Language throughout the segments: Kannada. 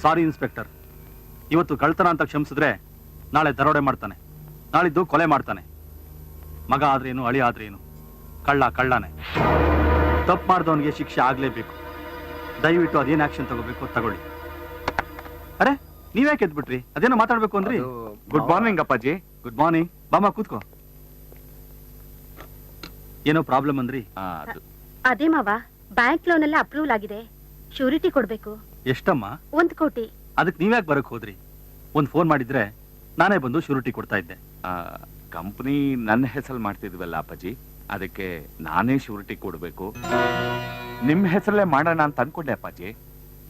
ಸಾರಿ ಇನ್ಸ್ಪೆಕ್ಟರ್, ಇವತ್ತು ಕಳ್ತನ ಅಂತ ಕ್ಷಮಿಸಿದ್ರೆ ನಾಳೆ ದರೋಡೆ ಮಾಡ್ತಾನೆ, ನಾಳಿದ್ದು ಕೊಲೆ ಮಾಡ್ತಾನೆ. ಮಗ ಆದ್ರೇನು, ಅಳಿ ಆದ್ರೇನು, ಕಳ್ಳ ಕಳ್ಳನೇ. ತಪ್ಪು ಮಾಡಿದವನಿಗೆ ಶಿಕ್ಷೆ ಆಗ್ಲೇಬೇಕು. ದಯವಿಟ್ಟು ಅದೇನು ಆಕ್ಷನ್ ತಗೋಬೇಕು ತಗೊಳ್ಳಿ. ಅರೆ, ನೀವ್ಯಾಕೆ ಎದ್ಬಿಟ್ರಿ? ಅದೇನೋ ಮಾತಾಡ್ಬೇಕು ಅಂದ್ರಿ. ಗುಡ್ ಮಾರ್ನಿಂಗ್ ಅಪ್ಪಾಜಿ. Good morning. ಬಾಮ ಕೂತ್ಕೋ. ಏನೋ ಪ್ರಾಬ್ಲಮ್ ಅಂದ್ರಿ? ಅದೇ ಮಾವ, ಬ್ಯಾಂಕ್ ಲೋನ್ ಎಲ್ಲ ಅಪ್ರೂವಲ್ ಆಗಿದೆ, ಶ್ಯೂರಿಟಿ ಕೊಡ್ಬೇಕು. ಎಷ್ಟಮ್ಮ? 1 ಕೋಟಿ. ಅದಕ್ಕೆ ನೀವ್ಯಾಕೆ ಬರಕ್ ಹೋದ್ರಿ? ಒಂದ್ ಫೋನ್ ಮಾಡಿದ್ರೆ ನಾನೇ ಬಂದು ಶ್ಯೂರಿಟಿ ಕೊಡ್ತಾ ಇದ್ದೆ. ಕಂಪನಿ ನನ್ನ ಹೆಸರು ಮಾಡ್ತಿದ್ವಲ್ಲ ಅಪ್ಪಾಜಿ, ಅದಕ್ಕೆ ನಾನೇ ಶ್ಯೂರಿಟಿ ಕೊಡ್ಬೇಕು. ನಿಮ್ ಹೆಸರಲ್ಲೇ ಮಾಡೋಣ ಅಂತ ಅನ್ಕೊಂಡೆ ಅಪ್ಪಾಜಿ.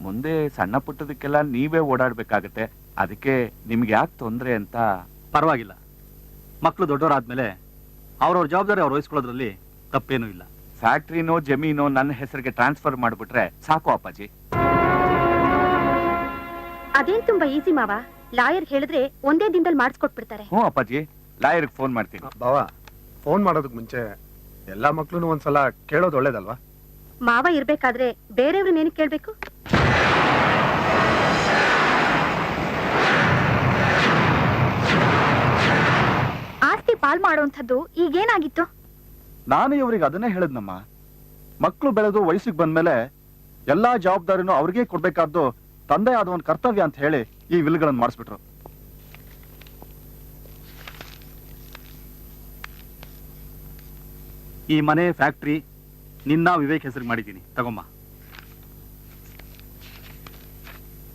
ಮುಂದೆ ಸಣ್ಣ ಪುಟ್ಟದಕ್ಕೆಲ್ಲ ನೀವೇ ಓಡಾಡ್ಬೇಕಾಗತ್ತೆ, ಅದಕ್ಕೆ ನಿಮ್ಗೆ ಯಾಕೆ ತೊಂದ್ರೆ ಅಂತ. ಪರವಾಗಿಲ್ಲ, ಮಕ್ಕಳು ದೊಡ್ಡವರಾದ್ಮೇಲೆ ಅವ್ರವ್ರ ಜವಾಬ್ದಾರಿ ಅವ್ರು ವಹಿಸ್ಕೊಳ್ಳೋದ್ರಲ್ಲಿ ತಪ್ಪೇನೂ ಇಲ್ಲ. ಫ್ಯಾಕ್ಟ್ರಿನೋ ಜಮೀನೋ ನನ್ನ ಹೆಸರಿಗೆ ಟ್ರಾನ್ಸ್ಫರ್ ಮಾಡ್ಬಿಟ್ರೆ ಸಾಕು ಅಪ್ಪಾಜಿ. ಅದೇನ್ ತುಂಬಾ ಈಸಿ ಮಾವ, ಲಾಯರ್ ಹೇಳಿದ್ರೆ ಒಂದೇ ದಿನದಲ್ಲಿ ಮಾಡಿಸ್ಕೊಟ್ಬಿಡ್ತಾರೆ. ಹ್ಞೂ ಅಪ್ಪಾಜಿ, ಲಾಯರ್ಗೆ ಫೋನ್ ಮಾಡ್ತೀನಿ. ಬಾವ, ಫೋನ್ ಮಾಡೋದಕ್ ಮುಂಚೆ ಎಲ್ಲಾ ಮಕ್ಳು ಒಂದ್ಸಲ ಕೇಳೋದು ಒಳ್ಳೇದಲ್ವಾ? ಮಾವ ಇರ್ಬೇಕಾದ್ರೆ ಬೇರೆಯವ್ರನ್ನೇನು ಕೇಳ್ಬೇಕು? ಆಸ್ತಿ ಪಾಲ್ ಮಾಡುವಂಥದ್ದು ಈಗೇನಾಗಿತ್ತು? ನಾನು ಇವ್ರಿಗೆ ಅದನ್ನೇ ಹೇಳದ್ನಮ್ಮ. ಮಕ್ಕಳು ಬೆಳೆದು ವಯಸ್ಸಿಗೆ ಬಂದ್ಮೇಲೆ ಎಲ್ಲಾ ಜವಾಬ್ದಾರಿನೂ ಅವ್ರಿಗೆ ಕೊಡ್ಬೇಕಾದ್ದು ತಂದೆ ಆದ ಒಂದು ಕರ್ತವ್ಯ ಅಂತ ಹೇಳಿ ಈ ವಿಲ್ಗಳನ್ನು ಮಾಡಿಸ್ಬಿಟ್ರು. ಈ ಮನೆ, ಫ್ಯಾಕ್ಟ್ರಿ ನಿನ್ನ ವಿವೇಕ್ ಹೆಸರಿಗೆ ಮಾಡಿದ್ದೀನಿ, ತಗೊಮ್ಮ.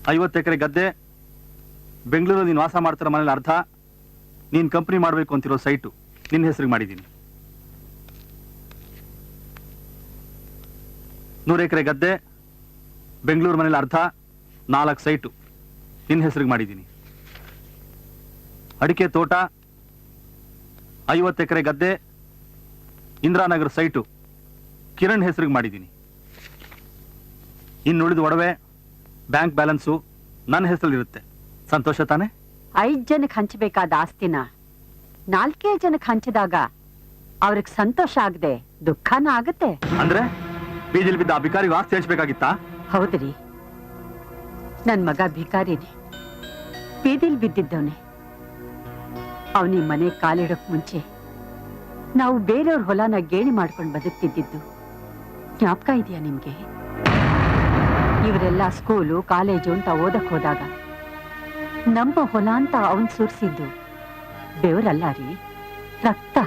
50 ಎಕರೆ ಗದ್ದೆ, ಬೆಂಗಳೂರಲ್ಲಿ ನೀನು ವಾಸ ಮಾಡ್ತಿರೋ ಮನೇಲಿ ಅರ್ಧ, ನೀನ್ ಕಂಪನಿ ಮಾಡ್ಬೇಕು ಅಂತಿರೋ ಸೈಟು ನಿನ್ನ ಹೆಸರಿಗೆ ಮಾಡಿದ್ದೀನಿ. 100 ಎಕರೆ ಗದ್ದೆ, ಬೆಂಗಳೂರು ಮನೇಲಿ ಅರ್ಧ, 4 ಸೈಟು ನಿನ್ನ ಹೆಸರಿಗೆ ಮಾಡಿದ್ದೀನಿ. ಅಡಿಕೆ ತೋಟ, 50 ಎಕರೆ ಗದ್ದೆ, ಇಂದಿರಾನಗರ ಸೈಟು ಕಿರಣ್ ಹೆಸರಿಗೆ ಮಾಡಿದ್ದೀನಿ. ಇನ್ನುಳಿದ ಒಡವೆ, ಬ್ಯಾಂಕ್ ಬ್ಯಾಲೆನ್ಸು ನನ್ನ ಹೆಸರಲ್ಲಿರುತ್ತೆ. ಸಂತೋಷ ತಾನೆ? 5 ಜನಕ್ಕೆ ಹಂಚಬೇಕಾದ ಆಸ್ತಿನ 4 ಜನಕ್ಕೆ ಹಂಚಿದಾಗ ಅವ್ರಿಗೆ ಸಂತೋಷ ಆಗದೆ ದುಃಖನ ಆಗತ್ತೆ. ಅಂದ್ರೆ ಬೀದಿಲ್ ಬಿದ್ದ ಅಧಿಕಾರಿಗೂ ಆಸ್ತಿ ಹಂಚ್ಬೇಕಾಗಿತ್ತಾ? ಹೌದ್ರಿ, ನನ್ ಮಗ ಭಿಕಾರಿನೇ, ಬೀದಿಲ್ ಬಿದ್ದಿದ್ದವನೇ. ಅವನಿ ಮನೆ ಕಾಲಿಡಕ್ ಮುಂಚೆ ನಾವು ಬೇರೆಯವ್ರ ಹೊಲನ ಗೇಣಿ ಮಾಡ್ಕೊಂಡು ಬದುಕ್ತಿದ್ದು ಜ್ಞಾಪಕ ಇದೆಯಾ ನಿಮ್ಗೆ? ಇವರೆಲ್ಲ ಸ್ಕೂಲು ಕಾಲೇಜು ಅಂತ ಓದಕ್ ಹೋದಾಗ ನಮ್ಮ ಹೊಲ ಅಂತ ಅವನ್ ಸುರಿಸಿದ್ದು ಬೆವರಲ್ಲ ರೀ, ರಕ್ತ.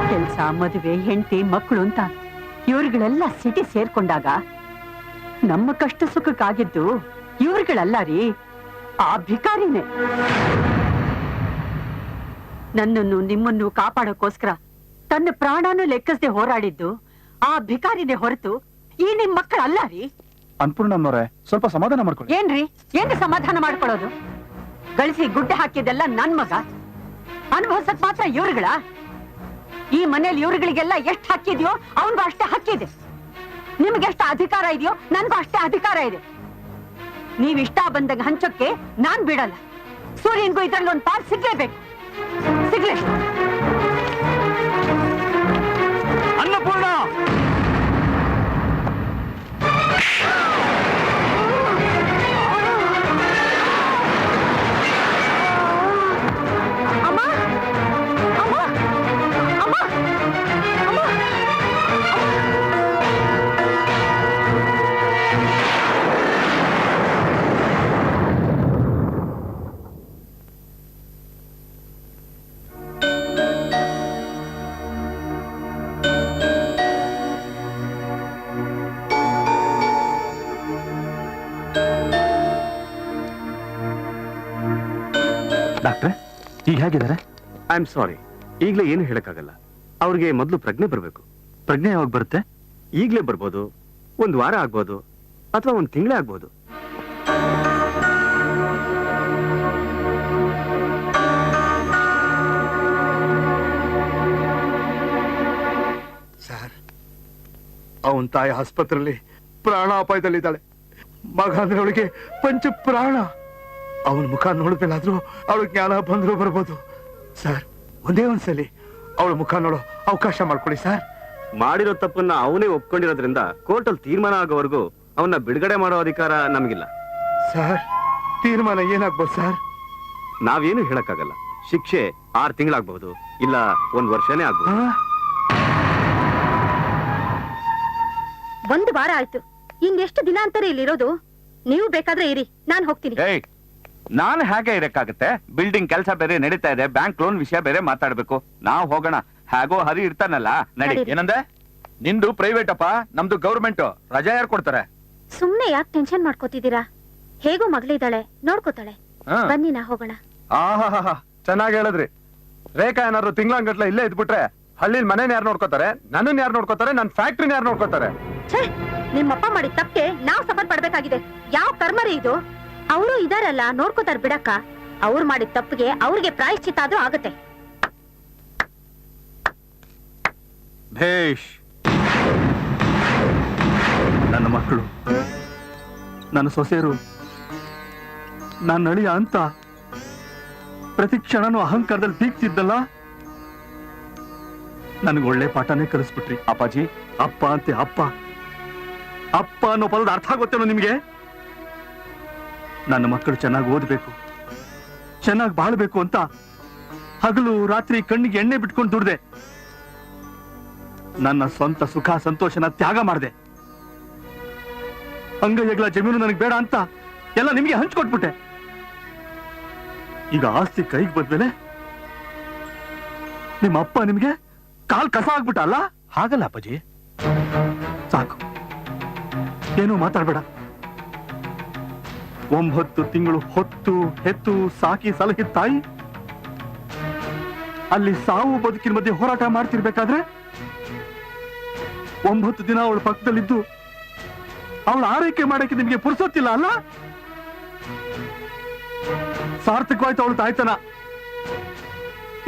ಕೆಲ್ಸ, ಮದುವೆ, ಹೆಂಡತಿ, ಮಕ್ಕಳು ಅಂತ ಇವ್ರುಗಳೆಲ್ಲ ಸಿಟಿ ಸೇರ್ಕೊಂಡಾಗ ನಮ್ಮ ಕಷ್ಟ ಸುಖಕ್ಕಾಗಿದ್ದು ಇವ್ರುಗಳಲ್ಲ ರೀ, ಆ ಭಿಕಾರಿನೇ. ನನ್ನನ್ನು ನಿಮ್ಮನ್ನು ಕಾಪಾಡೋಕೋಸ್ಕರ ತನ್ನ ಪ್ರಾಣನೂ ಲೆಕ್ಕಿಸದೆ ಹೋರಾಡಿದ್ದು ಆ ಭಿಕಾರಿನೇ ಹೊರತು ಈ ನಿಮ್ ಮಕ್ಕಳಲ್ಲ ರೀ. ಅನ್ಪೂರ್ಣಮ್ಮನವ್ರೆ, ಸ್ವಲ್ಪ ಸಮಾಧಾನ ಮಾಡ್ಕೊಳ್ಳಿ. ಏನ್ರಿ ಸಮಾಧಾನ ಮಾಡ್ಕೊಳ್ಳೋದು? ಗಳಿಸಿ ಗುಡ್ಡೆ ಹಾಕಿದ್ದೆಲ್ಲ ನನ್ ಮಗ, ಅನುಭವಿಸಕ್ ಮಾತ್ರ ಇವ್ರುಗಳ? ಈ ಮನೇಲಿ ಇವ್ರುಗಳಿಗೆಲ್ಲ ಎಷ್ಟು ಹಕ್ಕಿದ್ಯೋ ಅವನ್ಗೂ ಅಷ್ಟೇ ಹಕ್ಕಿದೆ. ನಿಮ್ಗೆ ಎಷ್ಟು ಅಧಿಕಾರ ಇದೆಯೋ ನನ್ಗೂ ಅಷ್ಟೇ ಅಧಿಕಾರ ಇದೆ. ನೀವಿಷ್ಟ ಬಂದಾಗ ಹಂಚೋಕ್ಕೆ ನಾನ್ ಬಿಡಲ್ಲ. ಸೂರ್ಯನ್ಗೂ ಇದ್ರಲ್ಲಿ ಒಂದು ಪಾಲ್ ಸಿಗ್ಲೇಬೇಕು, ಸಿಗ್ಲೇ. ಅನ್ನಪೂರ್ಣ, ಡಾಕ್ಟ್ರೆ, ಈಗ ಹೇಗಿದ್ದಾರೆ? ಐ ಆಮ್ ಸಾರಿ, ಈಗಲೇ ಏನು ಹೇಳಕ್ಕಾಗಲ್ಲ. ಅವ್ರಿಗೆ ಮೊದಲು ಪ್ರಜ್ಞೆ ಬರಬೇಕು. ಪ್ರಜ್ಞೆ ಯಾವಾಗ ಬರುತ್ತೆ? ಈಗಲೇ ಬರ್ಬೋದು, 1 ವಾರ ಆಗ್ಬೋದು, ಅಥವಾ 1 ತಿಂಗಳೇ ಆಗ್ಬೋದು. ಸರ್, ಅವನ್ ತಾಯಿ ಆಸ್ಪತ್ರೆಯಲ್ಲಿ ಪ್ರಾಣಾಪಾಯದಲ್ಲಿದ್ದಾಳೆ. ಮಗ ಅಂದ್ರೆ ಅವಳಿಗೆ ಪಂಚ ಪ್ರಾಣ. ಅವನ ಮುಖ ನೋಡ್ಬೇಲಾದ್ರೂ ಅವಳು ಜ್ಞಾನ ಬಂದ್ರು ಬರ್ಬೋದು. ಸರ್, ಒಂದೇ ಒಂದ್ಸಲಿ ಅವಳ ಮುಖ ನೋಡೋ ಅವಕಾಶ ಮಾಡ್ಕೊಡಿ ಸರ್. ಮಾಡಿರೋ ತಪ್ಪನ್ನ ಅವನೇ ಒಪ್ಕೊಂಡಿರೋದ್ರಿಂದ ಕೋರ್ಟಲ್ಲಿ ತೀರ್ಮಾನ ಆಗೋವರೆಗೂ ಅವನ್ನ ಬಿಡುಗಡೆ ಮಾಡೋ ಅಧಿಕಾರ ನಮಗಿಲ್ಲ. ಸರ್ ತೀರ್ಮಾನ ಏನಾಗ್ಬೋದು ಸರ್? ನಾವೇನು ಹೇಳಕ್ಕಾಗಲ್ಲ. ಶಿಕ್ಷೆ 6 ತಿಂಗಳಾಗ್ಬಹುದು, ಇಲ್ಲ 1 ವರ್ಷನೇ ಆಗ್ಬಹುದು. 1 ವಾರ ಆಯ್ತು. ಇನ್ನೆಷ್ಟು ದಿನ ಅಂತಾರೆ ಇಲ್ಲಿರೋದು? ನೀವು ಬೇಕಾದ್ರೆ ಇರಿ, ನಾನ್ ಹೋಗ್ತೀನಿ. ಏಯ್, ನಾನು ಹೇಗೆ ಇರಕ್ಕಾಗತ್ತೆ? ಬಿಲ್ಡಿಂಗ್ ಕೆಲಸ ಬೇರೆ ನಡೀತಾ ಇದೆ, ಬ್ಯಾಂಕ್ ಲೋನ್ ವಿಷಯ ಬೇರೆ ಮಾತಾಡ್ಬೇಕು. ನಾವ್ ಹೋಗೋಣ, ಹೇಗೋ ಹರಿ ಇರ್ತಾನಲ್ಲ. ನಡಿ. ನಡೀರಿ. ಏನಂದೆ? ನಿಂದು ಪ್ರೈವೇಟ್ ಅಪ್ಪ, ನಮ್ದು ಗೌರ್ಮೆಂಟ್. ರಜಾ ಯಾರು ಕೊಡ್ತಾರೆ? ಸುಮ್ನೆ ಯಾಕೆ ಟೆನ್ಷನ್ ಮಾಡ್ಕೋತಿದ್ದೀರಾ? ಹೇಗೋ ಮಗಳಿದ್ದಾಳೆ, ನೋಡ್ಕೋತಾಳೆ. ಬನ್ನಿ, ನಾ ಹೋಗೋಣ. ಆಹಾ ಚೆನ್ನಾಗಿ ಹೇಳಿದ್ರಿ. ರೇಖಾ ಏನಾದ್ರು ತಿಂಗಳಂಗಟ್ಲೆ ಇಲ್ಲೇ ಇದ್ಬಿಟ್ರೆ ಹಳ್ಳಿಲ್ ಮನೇನ ಯಾರು ನೋಡ್ಕೋತಾರೆ, ನನ್ನನ್ ಯಾರು ನೋಡ್ಕೋತಾರೆ, ನನ್ ಫ್ಯಾಕ್ಟ್ರಿನ ಯಾರು ನೋಡ್ಕೋತಾರೆ? ಛೇ, ನಿಮ್ಮಪ್ಪ ಮಾಡಿದ ತಪ್ಪಿಗೆ ನಾವ್ ಸಫರ್ ಪಡ್ಬೇಕಾಗಿದೆ. ಯಾವ ಕರ್ಮರಿ ಇದು? ಅವರು ಇದಾರಲ್ಲ, ನೋಡ್ಕೋತಾರ ಬಿಡಕ್ಕ. ಅವ್ರು ಮಾಡಿದ ತಪ್ಪಿಗೆ ಅವ್ರಿಗೆ ಪ್ರಾಯಶ್ಚಿತ್ತ ಆದ್ರೂ ಆಗತ್ತೆ. ಭೇಷ್. ನನ್ನ ಮಕ್ಕಳು, ನನ್ನ ಸೊಸೆಯರು, ನನ್ನ ಅಳಿಯ ಅಂತ ಪ್ರತಿ ಕ್ಷಣನೂ ಅಹಂಕಾರದಲ್ಲಿ ಬೀಗ್ತಿದ್ದಲ್ಲ, ನನಗೆ ಒಳ್ಳೆ ಪಾಠನೇ ಕಲಿಸ್ಬಿಟ್ರಿ. ಅಪ್ಪಾಜಿ, ಅಪ್ಪ ಅಂತೆ, ಅಪ್ಪ ಅಪ್ಪ ಅನ್ನೋ ಪದದ ಅರ್ಥ ಗೊತ್ತೇನೋ ನಿಮ್ಗೆ? ನನ್ನ ಮಕ್ಕಳು ಚೆನ್ನಾಗಿ ಓದ್ಬೇಕು, ಚೆನ್ನಾಗಿ ಬಾಳ್ಬೇಕು ಅಂತ ಹಗಲು ರಾತ್ರಿ ಕಣ್ಣಿಗೆ ಎಣ್ಣೆ ಬಿಟ್ಕೊಂಡು ದುಡ್ದೆ. ನನ್ನ ಸ್ವಂತ ಸುಖ ಸಂತೋಷನ ತ್ಯಾಗ ಮಾಡಿದೆ. ಅಂಗೈಗಳ ಜಮೀನು ನನಗೆ ಬೇಡ ಅಂತ ಎಲ್ಲ ನಿಮಗೆ ಹಂಚ್ಕೊಟ್ಬಿಟ್ಟೆ. ಈಗ ಆಸ್ತಿ ಕೈಗೆ ಬಂದ್ಮೇಲೆ ನಿಮ್ಮ ಅಪ್ಪ ನಿಮ್ಗೆ ಕಾಲ್ ಕಸ ಆಗ್ಬಿಟ್ಟ ಅಲ್ಲ? ಹಾಗಲ್ಲ ಅಪ್ಪಾಜಿ, ಸಾಕು, ಏನೂ ಮಾತಾಡ್ಬೇಡ. 9 ತಿಂಗಳು ಹೊತ್ತು ಹೆತ್ತು ಸಾಕಿ ಸಲಹಿದ ತಾಯಿ ಅಲ್ಲಿ ಸಾವು ಬದುಕಿನ ಮಧ್ಯೆ ಹೋರಾಟ ಮಾಡ್ತಿರ್ಬೇಕಾದ್ರೆ 9 ದಿನ ಅವಳ ಪಕ್ಕದಲ್ಲಿದ್ದು ಅವಳ ಆರೈಕೆ ಮಾಡಕ್ಕೆ ನಿಮಗೆ ಪುರ್ಸೊತ್ತಿಲ್ಲ ಅಲ್ಲ? ಸಾರ್ಥಕವಾಯ್ತು ಅವಳು ತಾಯ್ತನ.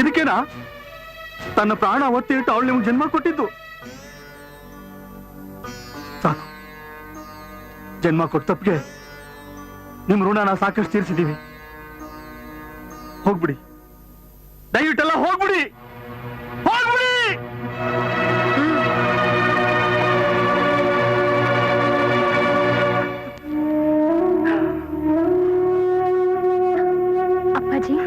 ಇದಕ್ಕೇನಾ ತನ್ನ ಪ್ರಾಣ ಒತ್ತಿ ಇಟ್ಟು ಅವಳು ನಿಮ್ಗೆ ಜನ್ಮ ಕೊಟ್ಟಿದ್ದು? ಸಾಕು, ಜನ್ಮ ಕೊಟ್ಟ ತಪ್ಪಿಗೆ ನಿಮ್ ಋಣನ ಸಾಕಷ್ಟು ತೀರಿಸಿದೀವಿ. ಹೋಗ್ಬಿಡಿ, ದಯವಿಟ್ಟೆಲ್ಲ ಹೋಗ್ಬಿಡಿ, ಹೋಗ್ಬಿಡಿ. ಅಪ್ಪಾಜಿ,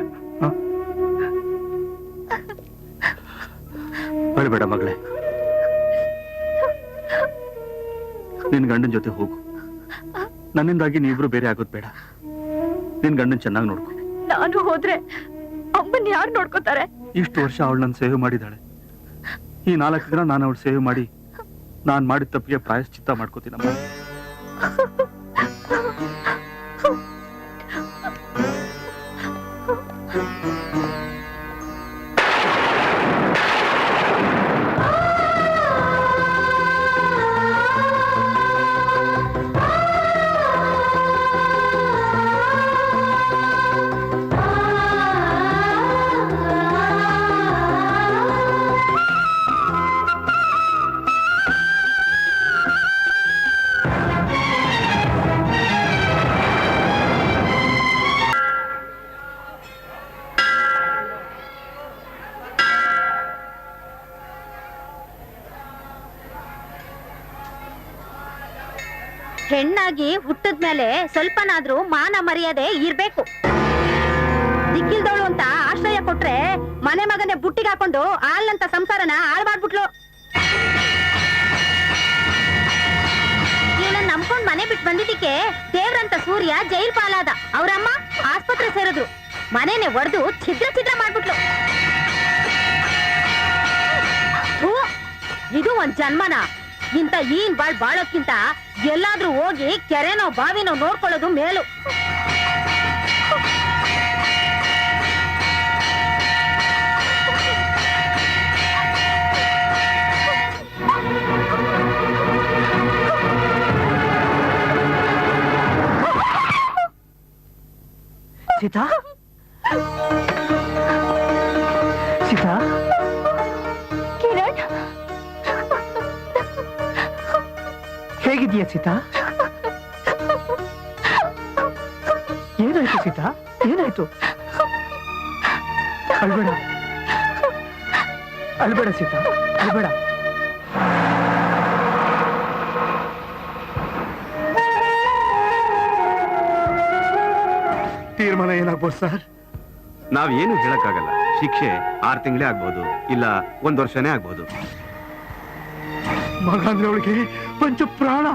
ಅಳ್ಬೇಡ ಮಗಳೇ, ನಿನ್ ಗಂಡನ ಜೊತೆ ಹೋಗು. ನನ್ನಿಂದಾಗಿ ನೀವಿಬ್ರು ಬೇರೆ ಆಗೋದ್ ಬೇಡ. ನಿನ್ ಗಂಡನ್ ಚೆನ್ನಾಗಿ ನೋಡ್ಕೊ. ನಾನು ಹೋದ್ರೆ ಅಮ್ಮನ್ ಯಾರು ನೋಡ್ಕೋತಾರೆ? ಇಷ್ಟು ವರ್ಷ ಅವಳು ನನ್ನ ಸೇವೆ ಮಾಡಿದಾಳೆ. ಈ 4 ದಿನ ನಾನು ಅವಳು ಸೇವೆ ಮಾಡಿ ನಾನ್ ಮಾಡಿದ ತಪ್ಪಿಗೆ ಪ್ರಾಯಶ್ಚಿತ್ತ ಮಾಡ್ಕೋತೀನಮ್ಮ. ಹೆಣ್ಣಾಗಿ ಹುಟ್ಟದ್ಮೇಲೆ ಸ್ವಲ್ಪನಾದ್ರೂ ಮಾನ ಮರ್ಯಾದೆ ಇರ್ಬೇಕು. ದಿಕ್ಕಿಲ್ದವಳು ಅಂತ ಆಶ್ರಯ ಕೊಟ್ರೆ ಮನೆ ಮಗನೇ ಬುಟ್ಟಿಗೆ ಹಾಕೊಂಡು ಆಲ್ನಂತ ಸಂಸಾರನ ಹಾಳು ಮಾಡ್ಬಿಟ್ಲು. ಇವಳನ್ನ ನಂಬ್ಕೊಂಡ್ ಮನೆ ಬಿಟ್ಟು ಬಂದಿದ್ದಕ್ಕೆ ದೇವ್ರಂತ ಸೂರ್ಯ ಜೈಲ್ ಪಾಲಾದ. ಅವ್ರಮ್ಮ ಆಸ್ಪತ್ರೆ ಸೇರಿದ್ರು. ಮನೆನೆ ಒಡೆದು ಛಿದ್ರ ಛಿದ್ರ ಮಾಡ್ಬಿಟ್ಲು. ಥು, ಇದು ಒಂದ್ ಜನ್ಮನ? ಇಂತ ಈನ್ ಬಾಳೋಕ್ಕಿಂತ ಎಲ್ಲಾದ್ರೂ ಹೋಗಿ ಕೆರೆನೋ ಬಾವಿನೋ ನೋಡ್ಕೊಳ್ಳೋದು ಮೇಲು. ಸೀತಾ, ಸೀತಾ, ಕಿರಣ್, ಹೇಗಿದೀಯ ಸೀತಾ? ಏನಾಯ್ತು ಸೀತಾ, ಏನಾಯ್ತು? ಅಳ್ಬೇಡ, ಅಳ್ಬೇಡ ಸೀತಾ, ಅಳ್ಬೇಡ. ತೀರ್ಮಾನ ಏನಾಗ್ಬೋದು ಸರ್? ನಾವೇನು ಹೇಳಕ್ಕಾಗಲ್ಲ. ಶಿಕ್ಷೆ 6 ತಿಂಗಳೇ ಆಗ್ಬಹುದು, ಇಲ್ಲ 1 ವರ್ಷನೇ ಆಗ್ಬಹುದು. ಮಗ ಅಂದ್ರೆ ಅವಳಿಗೆ ಪಂಚ ಪ್ರಾಣ.